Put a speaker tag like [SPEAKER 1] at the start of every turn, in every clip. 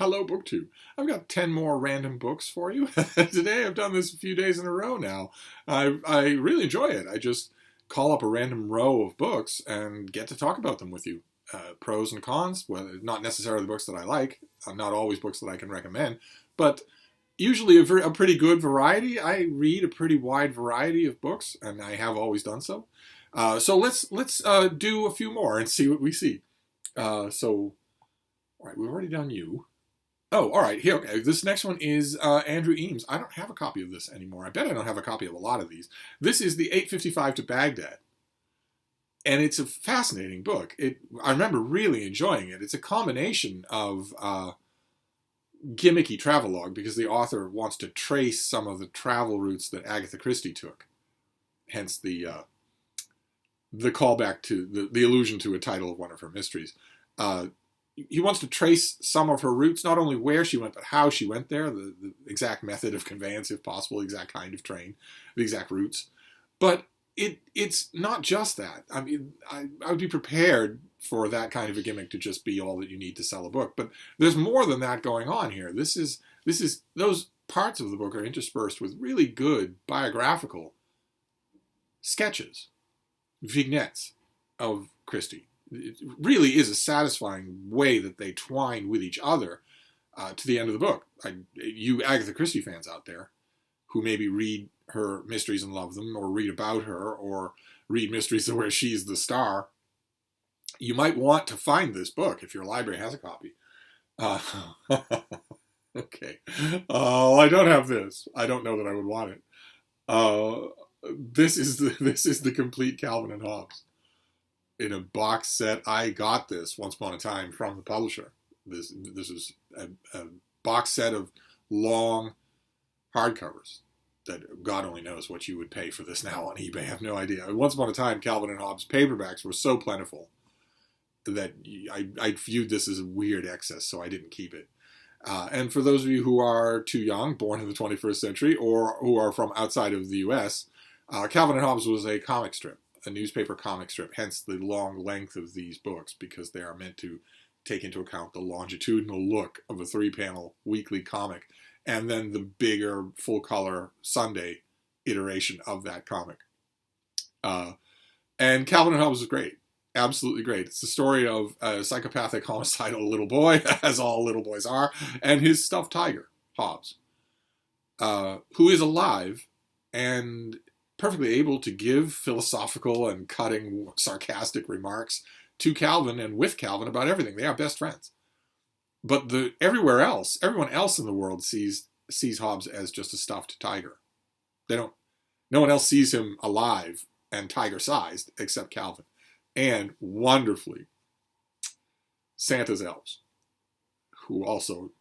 [SPEAKER 1] Hello, BookTube. I've got 10 more random books for you. Today, I've done this a few days in a row now. I really enjoy it. I just call up a random row of books and get to talk about them with you. Pros and cons, well, not necessarily the books that I like, not always books that I can recommend, but usually a pretty good variety. I read a pretty wide variety of books, and I have always done so. So let's do a few more and see what we see. All right, we've already done you. Oh, all right. Here, okay. This next one is Andrew Eames. I don't have a copy of this anymore. I bet I don't have a copy of a lot of these. This is the 855 to Baghdad. And it's a fascinating book. I remember really enjoying it. It's a combination of gimmicky travelogue because the author wants to trace some of the travel routes that Agatha Christie took. Hence the callback to the allusion to a title of one of her mysteries. He wants to trace some of her routes, not only where she went, but how she went there, the exact method of conveyance, if possible, the exact kind of train, the exact routes. But it's not just that. I mean, I would be prepared for that kind of a gimmick to just be all that you need to sell a book. But there's more than that going on here. This is those parts of the book are interspersed with really good biographical sketches, vignettes of Christie. It really is a satisfying way that they twine with each other to the end of the book. You Agatha Christie fans out there who maybe read her mysteries and love them, or read about her, or read mysteries where she's the star, you might want to find this book if your library has a copy. Okay. Oh, I don't have this. I don't know that I would want it. This is the complete Calvin and Hobbes. In a box set. I got this once upon a time from the publisher. This is a box set of long hardcovers that God only knows what you would pay for this now on eBay. I have no idea. Once upon a time, Calvin and Hobbes paperbacks were so plentiful that I viewed this as a weird excess, so I didn't keep it. And for those of you who are too young, born in the 21st century, or who are from outside of the U.S., Calvin and Hobbes was a comic strip. A newspaper comic strip, hence the long length of these books, because they are meant to take into account the longitudinal look of a 3-panel weekly comic, and then the bigger full-color Sunday iteration of that comic. And Calvin and Hobbes is great. Absolutely great. It's the story of a psychopathic, homicidal little boy, as all little boys are, and his stuffed tiger, Hobbs, who is alive and perfectly able to give philosophical and cutting, sarcastic remarks to Calvin and with Calvin about everything. They are best friends. But everyone else in the world sees Hobbes as just a stuffed tiger. No one else sees him alive and tiger-sized except Calvin. And wonderfully, Santa's elves, who also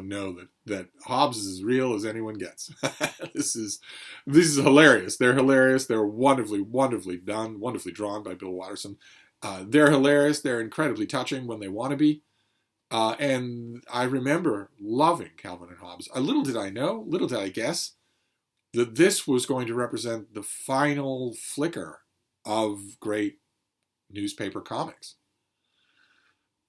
[SPEAKER 1] know that Hobbes is as real as anyone gets. This is hilarious. They're hilarious. They're wonderfully done, wonderfully drawn by Bill Watterson. They're hilarious. They're incredibly touching when they want to be. And I remember loving Calvin and Hobbes. Little did I guess, that this was going to represent the final flicker of great newspaper comics.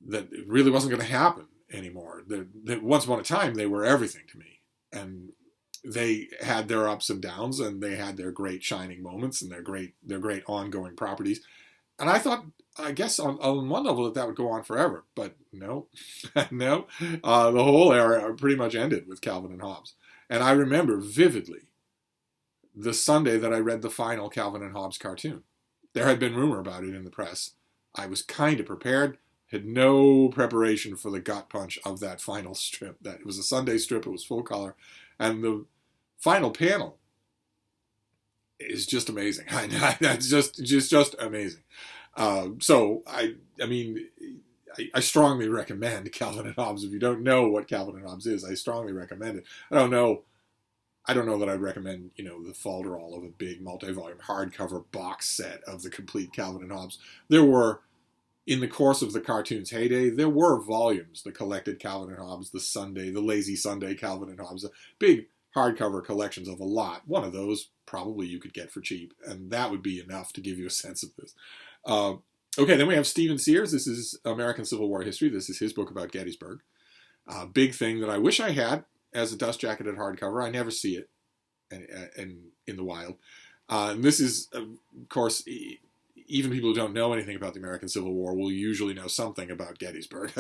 [SPEAKER 1] That it really wasn't going to happen anymore. That once upon a time they were everything to me, and they had their ups and downs, and they had their great shining moments and their great ongoing properties. And I guess on one level that would go on forever, but no, no. The whole era pretty much ended with Calvin and Hobbes. And I remember vividly the Sunday that I read the final Calvin and Hobbes cartoon. There had been rumor about it in the press. I was kind of prepared. Had no preparation for the gut punch of that final strip. That it was a Sunday strip. It was full color, and the final panel is just amazing. That's just amazing. So I mean, I strongly recommend Calvin and Hobbes. If you don't know what Calvin and Hobbes is, I strongly recommend it. I don't know that I'd recommend, the folderol of a big multi-volume hardcover box set of the complete Calvin and Hobbes. There were, in the course of the cartoon's heyday, there were volumes that collected Calvin and Hobbes, the Lazy Sunday Calvin and Hobbes, big hardcover collections of a lot. One of those probably you could get for cheap, and that would be enough to give you a sense of this. Okay, then we have Stephen Sears. This is American Civil War history. This is his book about Gettysburg. Big thing that I wish I had as a dust jacketed hardcover. I never see it in the wild. And this is, of course, even people who don't know anything about the American Civil War will usually know something about Gettysburg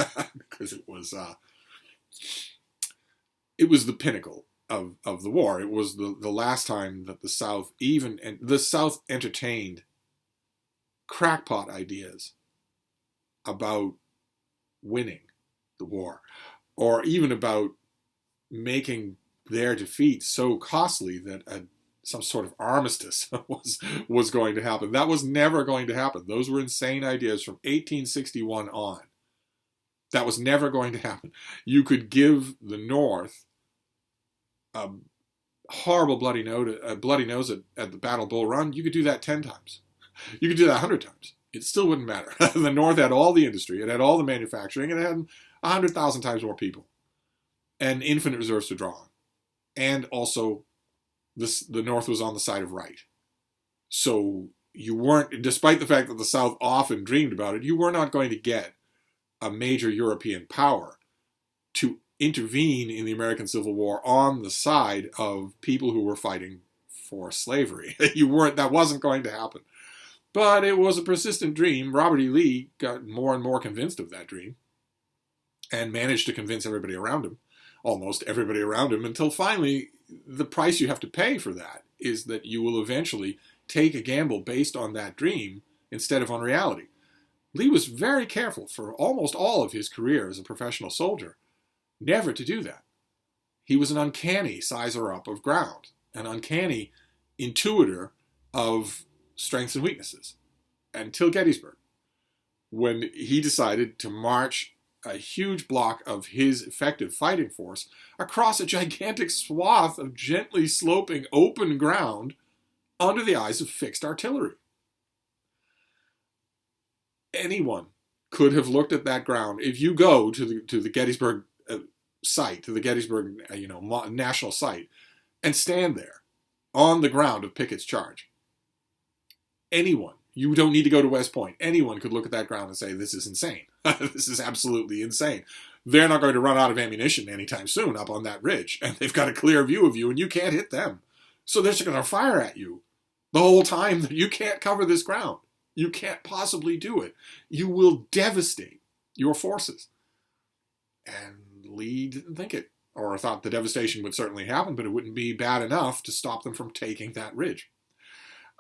[SPEAKER 1] because it was the pinnacle of the war. It was the last time that the South entertained crackpot ideas about winning the war, or even about making their defeat so costly that some sort of armistice was going to happen. That was never going to happen. Those were insane ideas from 1861 on. That was never going to happen. You could give the North a horrible bloody nose at the Battle of Bull Run. You could do that 10 times. You could do that 100 times. It still wouldn't matter. The North had all the industry. It had all the manufacturing. It had 100,000 times more people and infinite reserves to draw on. And also, the North was on the side of right. So you weren't, despite the fact that the South often dreamed about it, you were not going to get a major European power to intervene in the American Civil War on the side of people who were fighting for slavery. That wasn't going to happen. But it was a persistent dream. Robert E. Lee got more and more convinced of that dream and managed to convince everybody around him, almost everybody around him, until finally the price you have to pay for that is that you will eventually take a gamble based on that dream instead of on reality. Lee was very careful for almost all of his career as a professional soldier never to do that. He was an uncanny sizer up of ground, an uncanny intuitor of strengths and weaknesses until Gettysburg, when he decided to march a huge block of his effective fighting force across a gigantic swath of gently sloping open ground under the eyes of fixed artillery. Anyone could have looked at that ground. If you go to the Gettysburg site, to the Gettysburg national site, and stand there on the ground of Pickett's charge, anyone, you don't need to go to West Point, anyone could look at that ground and say, this is insane. This is absolutely insane. They're not going to run out of ammunition anytime soon up on that ridge, and they've got a clear view of you, and you can't hit them. So they're just going to fire at you the whole time. You can't cover this ground. You can't possibly do it. You will devastate your forces. And Lee didn't think it, or thought the devastation would certainly happen, but it wouldn't be bad enough to stop them from taking that ridge.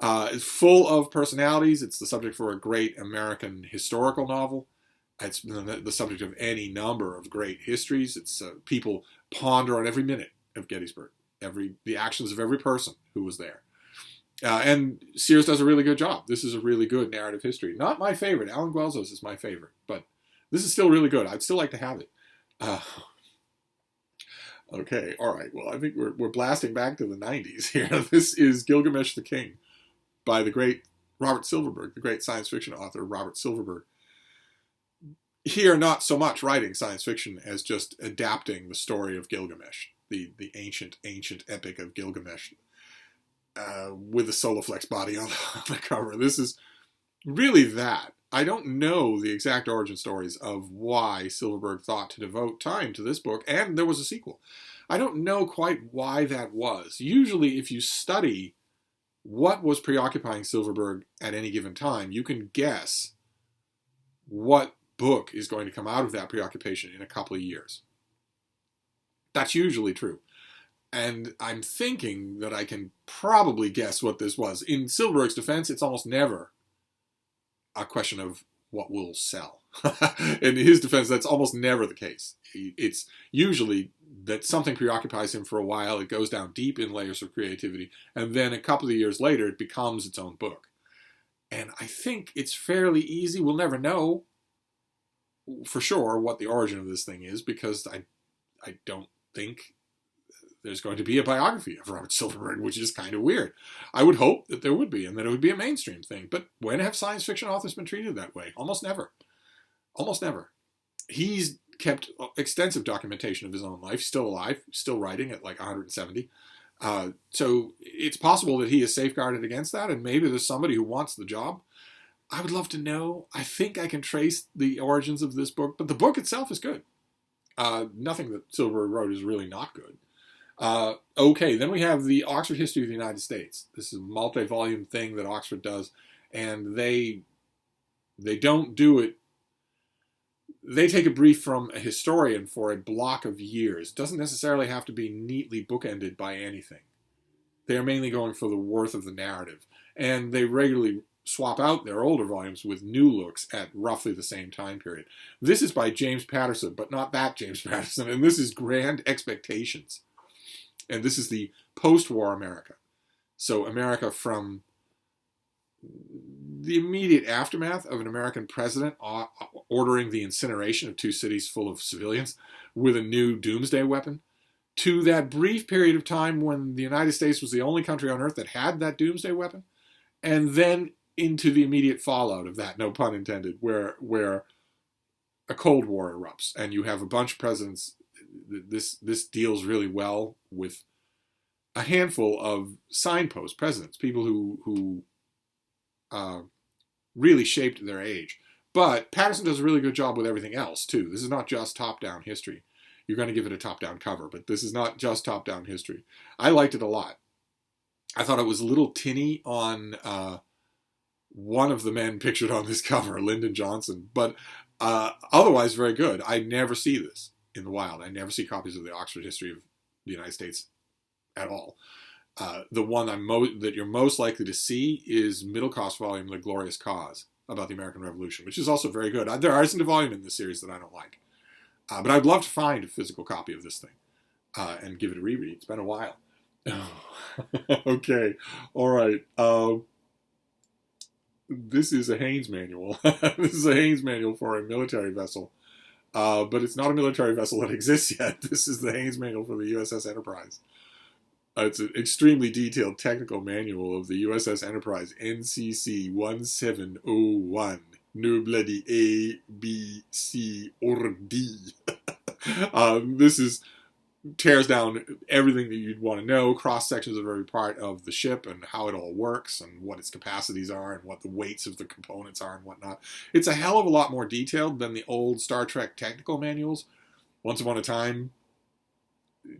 [SPEAKER 1] It's full of personalities. It's the subject for a great American historical novel. It's the subject of any number of great histories. It's people ponder on every minute of Gettysburg, the actions of every person who was there. And Sears does a really good job. This is a really good narrative history. Not my favorite. Alan Guelzo's is my favorite, but this is still really good. I'd still like to have it. Okay, all right. Well, I think we're blasting back to the 90s here. This is Gilgamesh the King by the great Robert Silverberg, the great science fiction author Robert Silverberg. Here, not so much writing science fiction as just adapting the story of Gilgamesh, the ancient epic of Gilgamesh, with a Soloflex body on the cover. This is really that. I don't know the exact origin stories of why Silverberg thought to devote time to this book, and there was a sequel. I don't know quite why that was. Usually, if you study what was preoccupying Silverberg at any given time, you can guess what book is going to come out of that preoccupation in a couple of years. That's usually true. And I'm thinking that I can probably guess what this was. In Silverberg's defense, it's almost never a question of what will sell. In his defense, that's almost never the case. It's usually that something preoccupies him for a while, it goes down deep in layers of creativity, and then a couple of years later, it becomes its own book. And I think it's fairly easy. We'll never know for sure what the origin of this thing is, because I don't think there's going to be a biography of Robert Silverberg, which is kind of weird. I would hope that there would be, and that it would be a mainstream thing. But when have science fiction authors been treated that way? Almost never. Almost never. He's kept extensive documentation of his own life, still alive, still writing at like 170. So it's possible that he is safeguarded against that, and maybe there's somebody who wants the job. I would love to know. I think I can trace the origins of this book, but the book itself is good. Nothing that Silver wrote is really not good. Okay, then we have the Oxford History of the United States. This is a multi-volume thing that Oxford does, and they don't do it. They take a brief from a historian for a block of years. It doesn't necessarily have to be neatly bookended by anything. They are mainly going for the worth of the narrative, and they regularly swap out their older volumes with new looks at roughly the same time period. This is by James Patterson, but not that James Patterson, and this is Grand Expectations. And this is the post-war America. So America from the immediate aftermath of an American president ordering the incineration of 2 cities full of civilians with a new doomsday weapon, to that brief period of time when the United States was the only country on earth that had that doomsday weapon, and then into the immediate fallout of that, no pun intended, where a Cold War erupts, and you have a bunch of presidents. This deals really well with a handful of signpost presidents, people who really shaped their age. But Patterson does a really good job with everything else, too. This is not just top-down history. You're going to give it a top-down cover, but this is not just top-down history. I liked it a lot. I thought it was a little tinny on one of the men pictured on this cover, Lyndon Johnson, but otherwise very good. I never see this in the wild. I never see copies of the Oxford History of the United States at all. The one that you're most likely to see is middle cost volume, The Glorious Cause, about the American Revolution, which is also very good. There isn't a volume in this series that I don't like. But I'd love to find a physical copy of this thing and give it a reread. It's been a while. Okay. All right. This is a Haynes manual. This is a Haynes manual for a military vessel. But it's not a military vessel that exists yet. This is the Haynes manual for the USS Enterprise. It's an extremely detailed technical manual of the USS Enterprise, NCC 1701. No bloody A, B, C, or D. This tears down everything that you'd want to know, cross-sections of every part of the ship and how it all works and what its capacities are and what the weights of the components are and whatnot. It's a hell of a lot more detailed than the old Star Trek technical manuals. Once upon a time,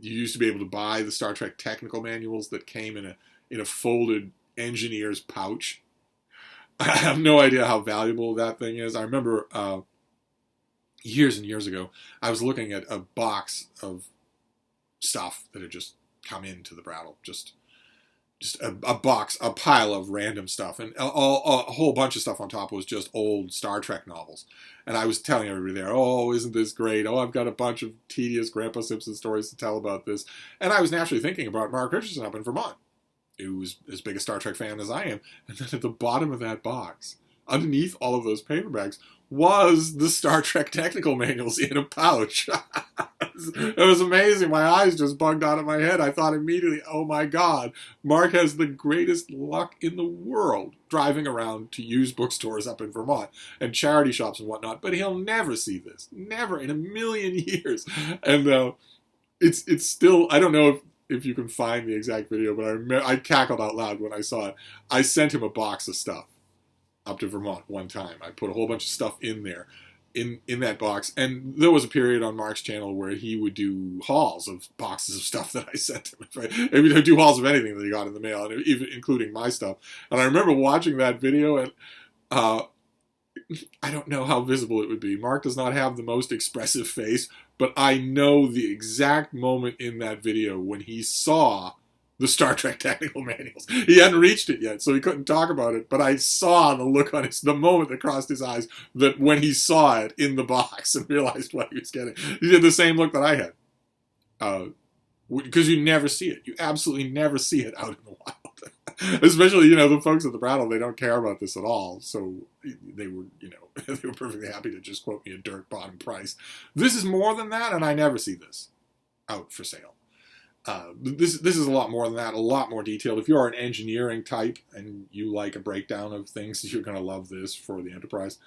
[SPEAKER 1] you used to be able to buy the Star Trek technical manuals that came in a folded engineer's pouch. I have no idea how valuable that thing is. I remember years and years ago, I was looking at a box of stuff that had just come into the Brattle. Just a box, a pile of random stuff. And a whole bunch of stuff on top was just old Star Trek novels. And I was telling everybody there, oh, isn't this great? Oh, I've got a bunch of tedious Grandpa Simpson stories to tell about this. And I was naturally thinking about Mark Richardson up in Vermont, who was as big a Star Trek fan as I am. And then at the bottom of that box, underneath all of those paperbacks, was the Star Trek technical manuals in a pouch. It was amazing. My eyes just bugged out of my head. I thought immediately, oh my God, Mark has the greatest luck in the world driving around to used bookstores up in Vermont and charity shops and whatnot, but he'll never see this. Never in a million years. And it's still, I don't know if you can find the exact video, but I cackled out loud when I saw it. I sent him a box of stuff up to Vermont one time. I put a whole bunch of stuff in there, in that box. And there was a period on Mark's channel where he would do hauls of boxes of stuff that I sent him. Right? I mean, he'd do hauls of anything that he got in the mail, and even including my stuff. And I remember watching that video, and I don't know how visible it would be. Mark does not have the most expressive face, but I know the exact moment in that video when he saw the Star Trek technical manuals. He hadn't reached it yet, so he couldn't talk about it, but I saw the look on the moment that crossed his eyes, that when he saw it in the box and realized what he was getting. He did the same look that I had. Because you never see it. You absolutely never see it out in the wild. Especially, the folks at the Brattle, they don't care about this at all. So they were, they were perfectly happy to just quote me a dirt bottom price. This is more than that, and I never see this out for sale. This is a lot more than that, a lot more detailed. If you're an engineering type and you like a breakdown of things, you're going to love this for the Enterprise.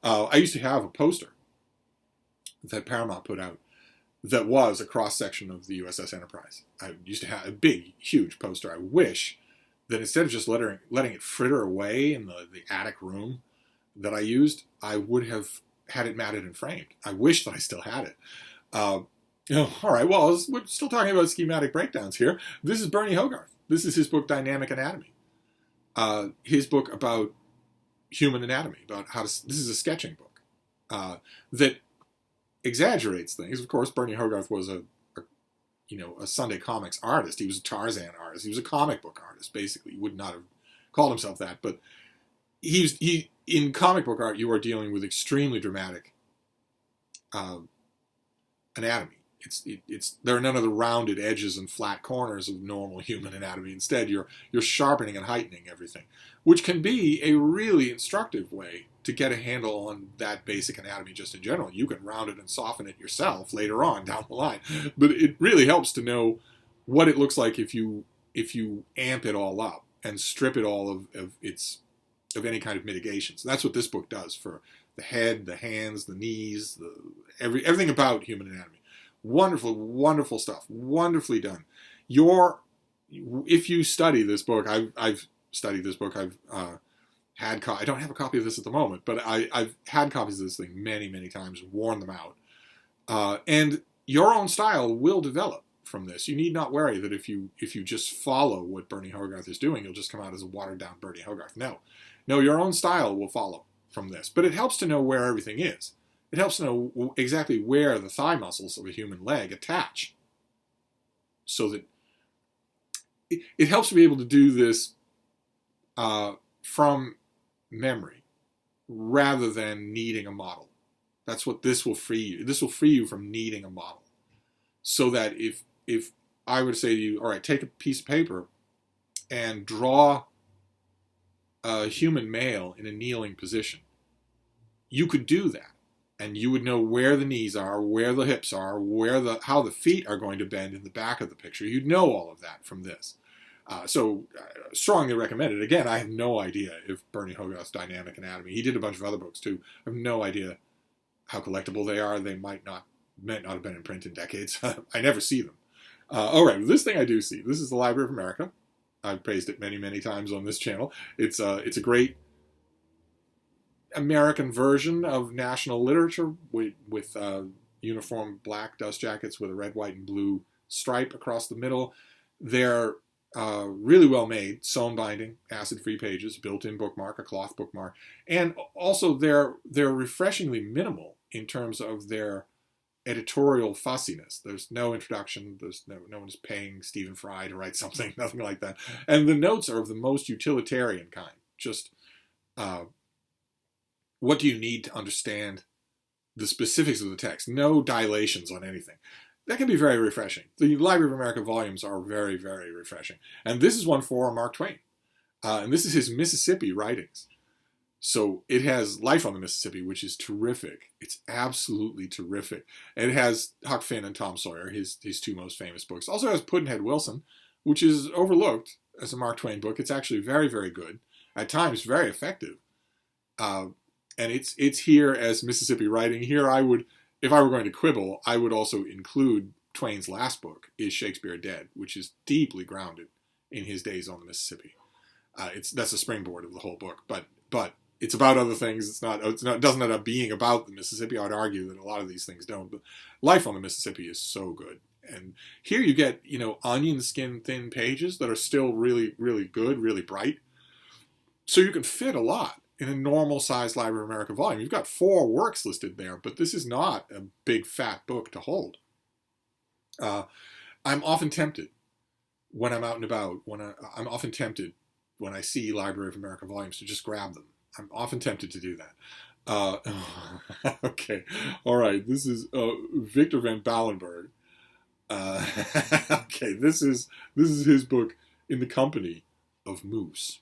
[SPEAKER 1] I used to have a poster that Paramount put out that was a cross-section of the USS Enterprise. I used to have a big, huge poster. I wish that instead of just letting it fritter away in the attic room that I used, I would have had it matted and framed. I wish that I still had it. Uh, all right, well, we're still talking about schematic breakdowns here. This is Bernie Hogarth. This is his book, Dynamic Anatomy. His book about human anatomy, about how to. This is a sketching book that exaggerates things. Of course, Bernie Hogarth was a Sunday comics artist. He was a Tarzan artist. He was a comic book artist, basically. He would not have called himself that, but he in comic book art, you are dealing with extremely dramatic anatomy. There are none of the rounded edges and flat corners of normal human anatomy. Instead, you're sharpening and heightening everything, which can be a really instructive way to get a handle on that basic anatomy just in general. You can round it and soften it yourself later on down the line, but it really helps to know what it looks like if you amp it all up and strip it all of any kind of mitigation. So that's what this book does for the head, the hands, the knees, everything about human anatomy. Wonderful, wonderful stuff. Wonderfully done. If you study this book, I've studied this book. I've I don't have a copy of this at the moment, but I've had copies of this thing many, many times, worn them out. And your own style will develop from this. You need not worry that if you just follow what Bernie Hogarth is doing, you'll just come out as a watered-down Bernie Hogarth. No, your own style will follow from this. But it helps to know where everything is. It helps to know exactly where the thigh muscles of a human leg attach. So that it helps to be able to do this from memory rather than needing a model. That's what this will free you. This will free you from needing a model. So that if I were to say to you, all right, take a piece of paper and draw a human male in a kneeling position, you could do that. And you would know where the knees are, where the hips are, how the feet are going to bend in the back of the picture. You'd know all of that from this. So strongly recommend it. Again, I have no idea if Bernie Hogarth's Dynamic Anatomy, he did a bunch of other books too. I have no idea how collectible they are. They might not have been in print in decades. I never see them. All right, this thing I do see. This is the Library of America. I've praised it many, many times on this channel. It's a great American version of national literature with uniform black dust jackets with a red, white, and blue stripe across the middle. They're really well made, sewn binding, acid-free pages, built-in bookmark, a cloth bookmark, and also they're refreshingly minimal in terms of their editorial fussiness. There's no introduction. There's no one is paying Stephen Fry to write something, nothing like that. And the notes are of the most utilitarian kind. Just what do you need to understand the specifics of the text? No dilations on anything. That can be very refreshing. The Library of America volumes are very, very refreshing. And this is one for Mark Twain. And this is his Mississippi writings. So it has Life on the Mississippi, which is terrific. It's absolutely terrific. And it has Huck Finn and Tom Sawyer, his two most famous books. It also has Pudd'nhead Wilson, which is overlooked as a Mark Twain book. It's actually very, very good. At times, very effective. And it's here as Mississippi writing. Here I would, if I were going to quibble, I would also include Twain's last book, Is Shakespeare Dead?, which is deeply grounded in his days on the Mississippi. That's a springboard of the whole book, but it's about other things. It doesn't end up being about the Mississippi. I would argue that a lot of these things don't, but Life on the Mississippi is so good. And here you get, onion skin thin pages that are still really, really good, really bright. So you can fit a lot in a normal-sized Library of America volume. You've got 4 works listed there, but this is not a big, fat book to hold. I'm often tempted when I'm out and about, I'm often tempted when I see Library of America volumes to just grab them. I'm often tempted to do that. Okay, all right, this is Victor van Ballenberg. Okay, this is his book, In the Company of Moose.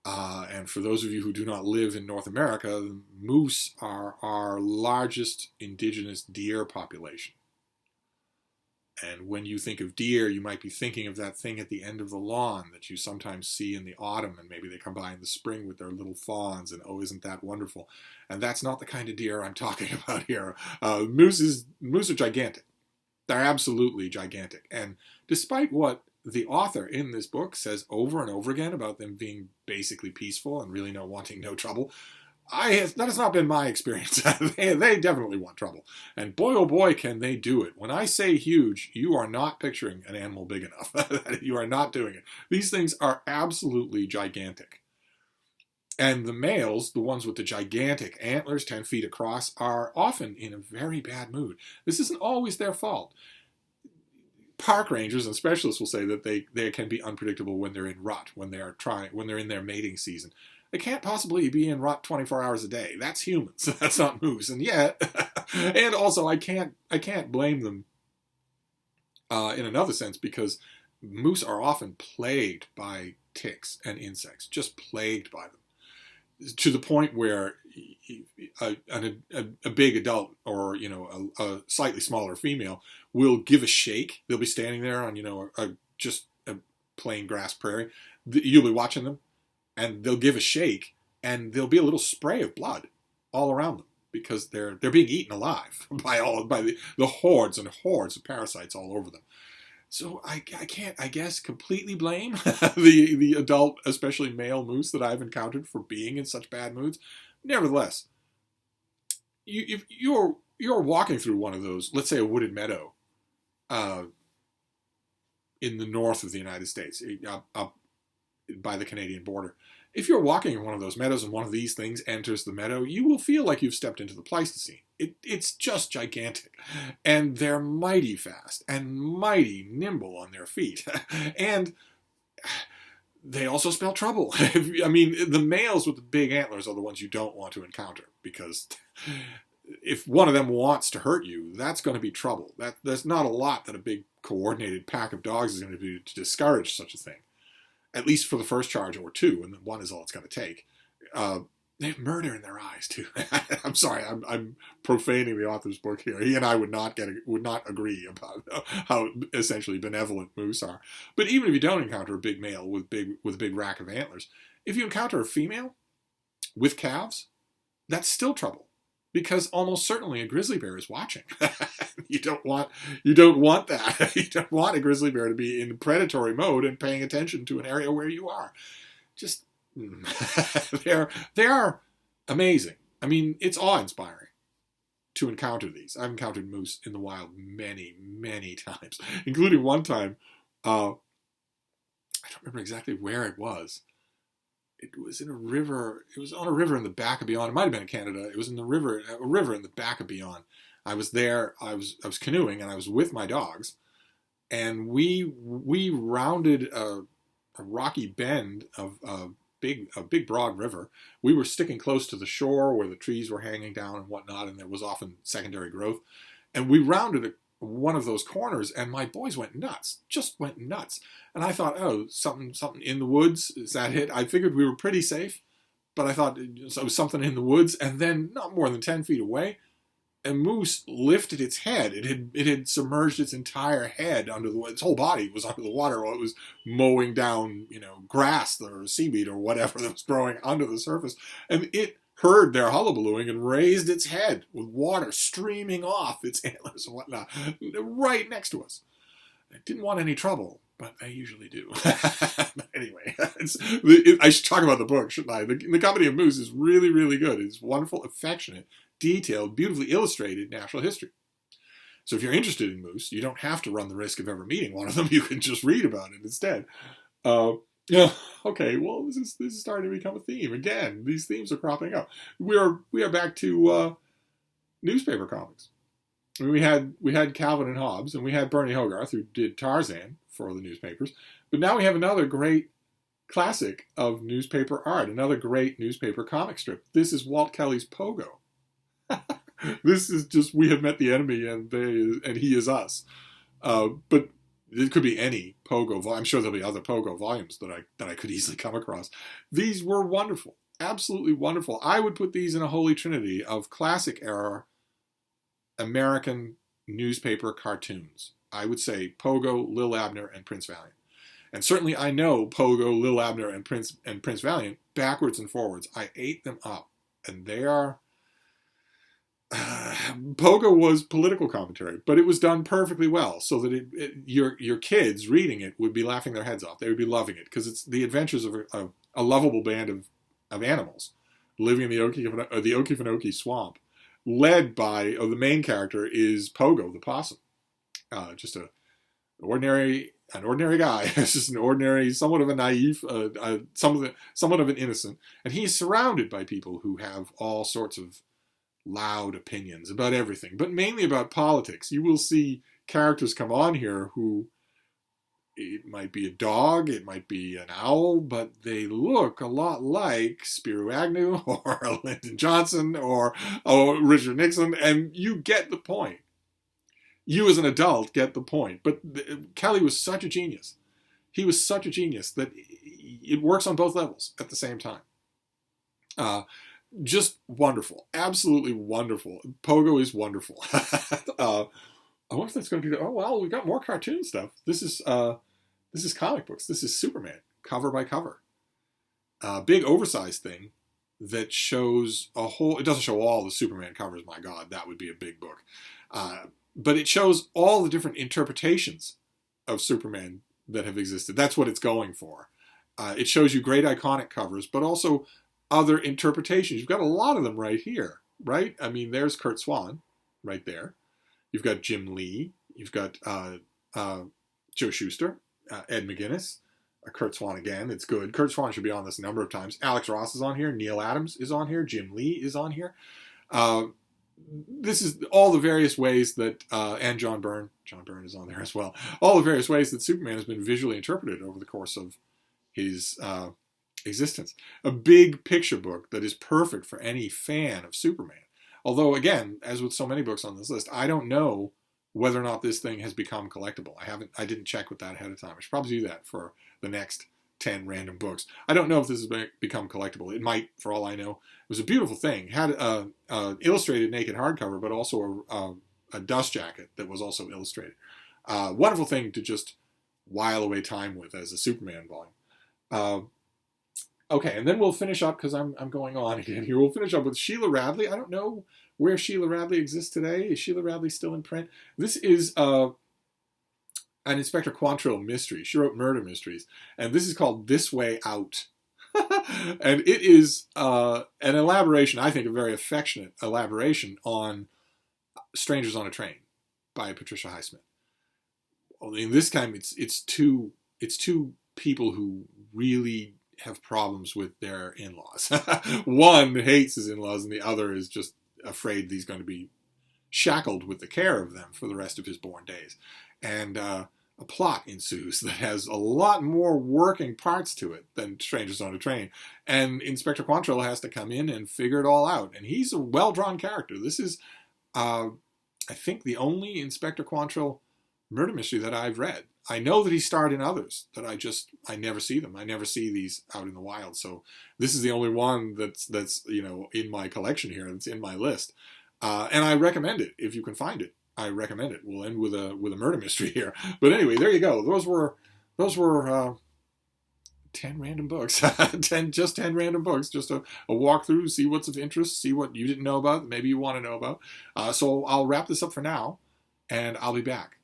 [SPEAKER 1] And for those of you who do not live in North America, moose are our largest indigenous deer population. And when you think of deer, you might be thinking of that thing at the end of the lawn that you sometimes see in the autumn, and maybe they come by in the spring with their little fawns, and oh, isn't that wonderful? And that's not the kind of deer I'm talking about here. Moose are gigantic. They're absolutely gigantic. And despite what the author in this book says over and over again about them being basically peaceful and really wanting no trouble, That has not been my experience. They definitely want trouble. And boy, oh boy, can they do it. When I say huge, you are not picturing an animal big enough. You are not doing it. These things are absolutely gigantic. And the males, the ones with the gigantic antlers, 10 feet across, are often in a very bad mood. This isn't always their fault. Park rangers and specialists will say that they can be unpredictable when they're in rut, when they're in their mating season. They can't possibly be in rut 24 hours a day. That's humans. That's not moose. And yet, and also I can't blame them in another sense, because moose are often plagued by ticks and insects, just plagued by them, to the point where a big adult, or a slightly smaller female, will give a shake. They'll be standing there on just a plain grass prairie. You'll be watching them, and they'll give a shake, and there'll be a little spray of blood all around them, because they're being eaten alive by the hordes and hordes of parasites all over them. So I can't, I guess, completely blame the adult, especially male moose that I've encountered for being in such bad moods. Nevertheless, if you're walking through one of those, let's say a wooded meadow, in the north of the United States, up by the Canadian border. If you're walking in one of those meadows and one of these things enters the meadow, you will feel like you've stepped into the Pleistocene. It's just gigantic. And they're mighty fast and mighty nimble on their feet. And they also spell trouble. I mean, the males with the big antlers are the ones you don't want to encounter, because if one of them wants to hurt you, that's going to be trouble. There's not a lot that a big coordinated pack of dogs is going to do to discourage such a thing. At least for the first charge or two, and one is all it's going to take. They have murder in their eyes too. I'm sorry, I'm profaning the author's book here. He and I would not agree about how essentially benevolent moose are. But even if you don't encounter a big male with a big rack of antlers, if you encounter a female with calves, that's still trouble, because almost certainly a grizzly bear is watching. You don't want that. You don't want a grizzly bear to be in predatory mode and paying attention to an area where you are. Just they are amazing. I mean, it's awe-inspiring to encounter these. I've encountered moose in the wild many, many times, including one time. I don't remember exactly where it was. It was in a river. It was on a river in the back of Beyond. It might have been in Canada. It was in a river in the back of Beyond. I was there. I was canoeing, and I was with my dogs, and we rounded a rocky bend of a big broad river. We were sticking close to the shore where the trees were hanging down and whatnot, and there was often secondary growth. And we rounded one of those corners, and my boys went nuts, just went nuts. And I thought, oh, something in the woods, is that it? I figured we were pretty safe, but I thought it was something in the woods. And then, not more than 10 feet away, a moose lifted its head. It had submerged its entire head its whole body was under the water while it was mowing down, grass or seaweed or whatever that was growing under the surface. And it heard their hullabalooing and raised its head with water streaming off its antlers and whatnot, right next to us. It didn't want any trouble, but they usually do. But anyway, I should talk about the book, shouldn't I? The Company of Moose is really, really good. It's wonderful, affectionate, detailed, beautifully illustrated natural history. So if you're interested in moose, you don't have to run the risk of ever meeting one of them. You can just read about it instead. Okay, well, this is starting to become a theme. Again, these themes are cropping up. We are back to newspaper comics. I mean, we had Calvin and Hobbes, and we had Bernie Hogarth, who did Tarzan for the newspapers. But now we have another great classic of newspaper art, another great newspaper comic strip. This is Walt Kelly's Pogo. This is just, we have met the enemy, and he is us. But it could be any Pogo. I'm sure there'll be other Pogo volumes that I could easily come across. These were wonderful, absolutely wonderful. I would put these in a holy trinity of classic era American newspaper cartoons. I would say Pogo, Lil Abner, and Prince Valiant. And certainly I know Pogo, Lil Abner, and Prince Valiant backwards and forwards. I ate them up, and they are. Pogo was political commentary, but it was done perfectly well, so that your kids reading it would be laughing their heads off. They would be loving it, because it's the adventures of a lovable band of animals living in the Okefenokee swamp, led by, the main character is Pogo the possum. Just an ordinary guy. It's just an ordinary, somewhat of a naive, somewhat of an innocent, and he's surrounded by people who have all sorts of loud opinions about everything, but mainly about politics. You will see characters come on here who, it might be a dog, it might be an owl, but they look a lot like Spiro Agnew or Lyndon Johnson or Richard Nixon, and you get the point. You as an adult get the point. But Kelly was such a genius. He was such a genius that it works on both levels at the same time. Just wonderful. Absolutely wonderful. Pogo is wonderful. I wonder if that's going to be oh, well, we've got more cartoon stuff. This is comic books. This is Superman, cover by cover. Big oversized thing that shows a whole, it doesn't show all the Superman covers, my God, that would be a big book. But it shows all the different interpretations of Superman that have existed. That's what it's going for. It shows you great iconic covers, but also other interpretations. You've got a lot of them right here, right? I mean, there's Kurt Swan right there. You've got Jim Lee. You've got Joe Shuster, Ed McGuinness, Kurt Swan again. It's good. Kurt Swan should be on this a number of times. Alex Ross is on here. Neil Adams is on here. Jim Lee is on here. This is all the various ways that, and John Byrne is on there as well. All the various ways that Superman has been visually interpreted over the course of his existence. A big picture book that is perfect for any fan of Superman. Although, again, as with so many books on this list, I don't know whether or not this thing has become collectible. I didn't check with that ahead of time. I should probably do that for the next 10 random books. I don't know if this has become collectible. It might, for all I know. It was a beautiful thing. It had an illustrated naked hardcover, but also a dust jacket that was also illustrated. Wonderful thing to just while away time with as a Superman volume. Okay, and then we'll finish up, because I'm going on again here. We'll finish up with Sheila Radley. I don't know where Sheila Radley exists today. Is Sheila Radley still in print? This is an Inspector Quantrill mystery. She wrote murder mysteries. And this is called This Way Out. And it is an elaboration, I think a very affectionate elaboration, on Strangers on a Train by Patricia Highsmith. In this time, it's two people who really have problems with their in-laws. One hates his in-laws, and the other is just afraid he's going to be shackled with the care of them for the rest of his born days. And a plot ensues that has a lot more working parts to it than Strangers on a Train. And Inspector Quantrill has to come in and figure it all out. And he's a well-drawn character. This is, I think, the only Inspector Quantrill murder mystery that I've read. I know that he starred in others that I never see them. I never see these out in the wild. So this is the only one that's in my collection here. That's in my list. And I recommend it if you can find it. I recommend it. We'll end with a murder mystery here. But anyway, there you go. Those were 10 random books. 10 random books. Just a walkthrough, see what's of interest, see what you didn't know about, maybe you want to know about. So I'll wrap this up for now, and I'll be back.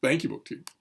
[SPEAKER 1] Thank you, BookTube.